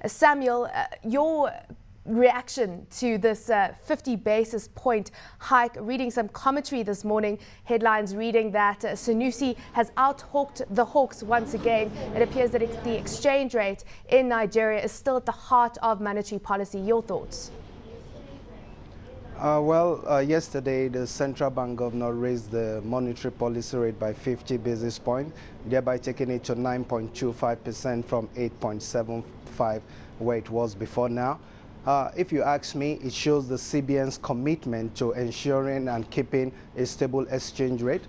Samuel, your reaction to this 50 basis point hike, reading some commentary this morning, headlines reading that Sanusi has out-hawked the Hawks once again. It appears that the exchange rate in Nigeria is still at the heart of monetary policy. Your thoughts? Yesterday the central bank governor raised the monetary policy rate by 50 basis points, thereby taking it to 9.25% from 8.75 where it was before now. If you ask me, it shows the CBN's commitment to ensuring and keeping a stable exchange rate.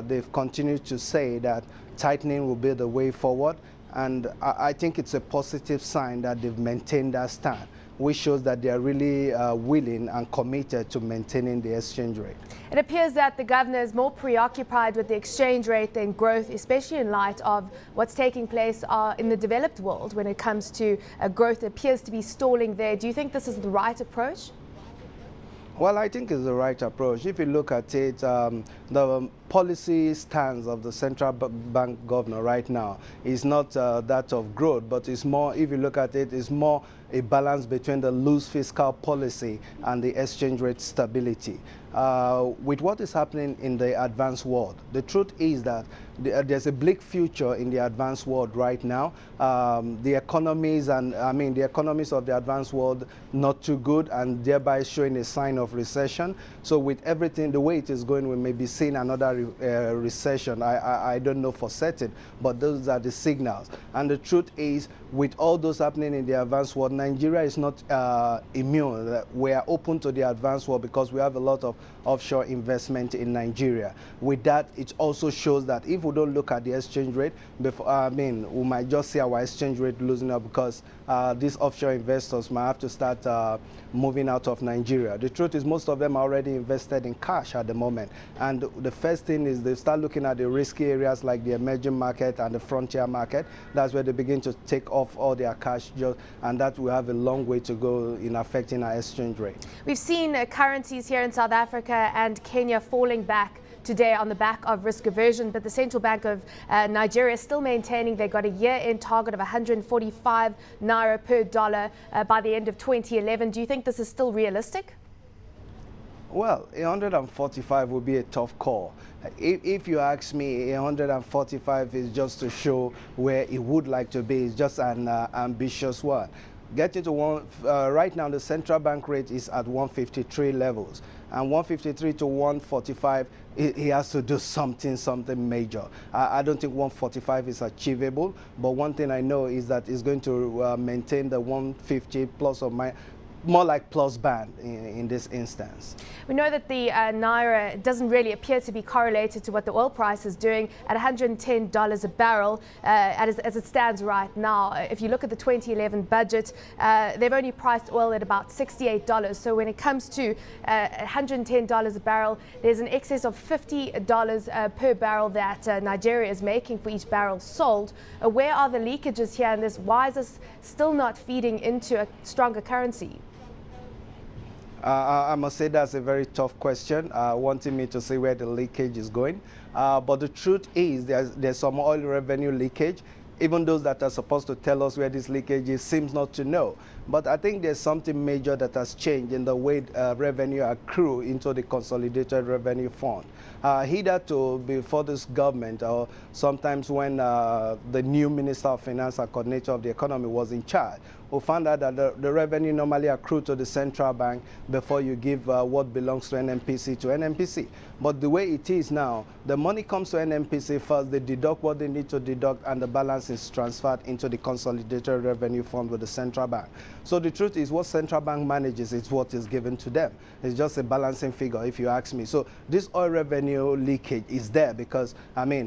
They've continued to say that tightening will be the way forward, and I think it's a positive sign that they've maintained that stand, which shows that they are really willing and committed to maintaining the exchange rate. It appears that the governor is more preoccupied with the exchange rate than growth, especially in light of what's taking place in the developed world when it comes to growth. It appears to be stalling there. Do you think this is the right approach? Well, I think it's the right approach. If you look at it, the policy stance of the central bank governor right now is not that of growth, but it's more, if you look at it, it's more a balance between the loose fiscal policy and the exchange rate stability. With what is happening in the advanced world, the truth is that there's a bleak future in the advanced world right now. The economies the economies of the advanced world not too good, and thereby showing a sign of recession. So with everything the way it is going, we may be seeing another recession. I don't know for certain, but those are the signals. And the truth is, with all those happening in the advanced world, Nigeria is not immune. We are open to the advanced world because we have a lot of offshore investment in Nigeria. With that, it also shows that if we don't look at the exchange rate, we might just see our exchange rate losing up because these offshore investors might have to start moving out of Nigeria. The truth is, most of them are already invested in cash at the moment. And the first thing is they start looking at the risky areas like the emerging market and the frontier market. That's where they begin to take off all their cash, and that will have a long way to go in affecting our exchange rate. We've seen currencies here in South Africa and Kenya falling back today on the back of risk aversion, but the Central Bank of Nigeria is still maintaining they've got a year-end target of 145 Naira per dollar by the end of 2011. Do you think this is still realistic? Well, 145 would be a tough call. If you ask me, 145 is just to show where it would like to be. It's just an ambitious one. Getting to right now, the central bank rate is at 153 levels, and 153 to 145, he has to do something major. I don't think 145 is achievable, but one thing I know is that it's going to maintain the 150 plus or minus, more like plus band in this instance. We know that the Naira doesn't really appear to be correlated to what the oil price is doing at $110 a barrel as it stands right now. If you look at the 2011 budget, they've only priced oil at about $68. So when it comes to $110 a barrel, there's an excess of $50 per barrel that Nigeria is making for each barrel sold. Where are the leakages here in this? Why is this still not feeding into a stronger currency? I must say that's a very tough question, wanting me to say where the leakage is going. But the truth is there's some oil revenue leakage. Even those that are supposed to tell us where this leakage is seems not to know. But I think there's something major that has changed in the way revenue accrue into the consolidated revenue fund. Hitherto, before this government, or sometimes when the new Minister of Finance and Coordinator of the Economy was in charge, we found out that the revenue normally accrued to the central bank before you give what belongs to NNPC to NNPC. But the way it is now, the money comes to NNPC first, they deduct what they need to deduct, and the balance is transferred into the consolidated revenue fund with the central bank. So the truth is, what central bank manages is what is given to them. It's just a balancing figure, if you ask me. So this oil revenue leakage is there because,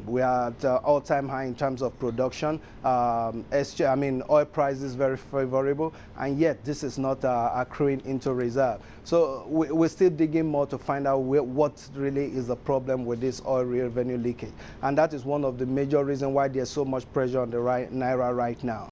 we are at all-time high in terms of production. Oil prices very favorable, and yet this is not accruing into reserve. So we're still digging more to find out what really is the problem with this oil revenue leakage. And that is one of the major reasons why there's so much pressure on the Naira right now.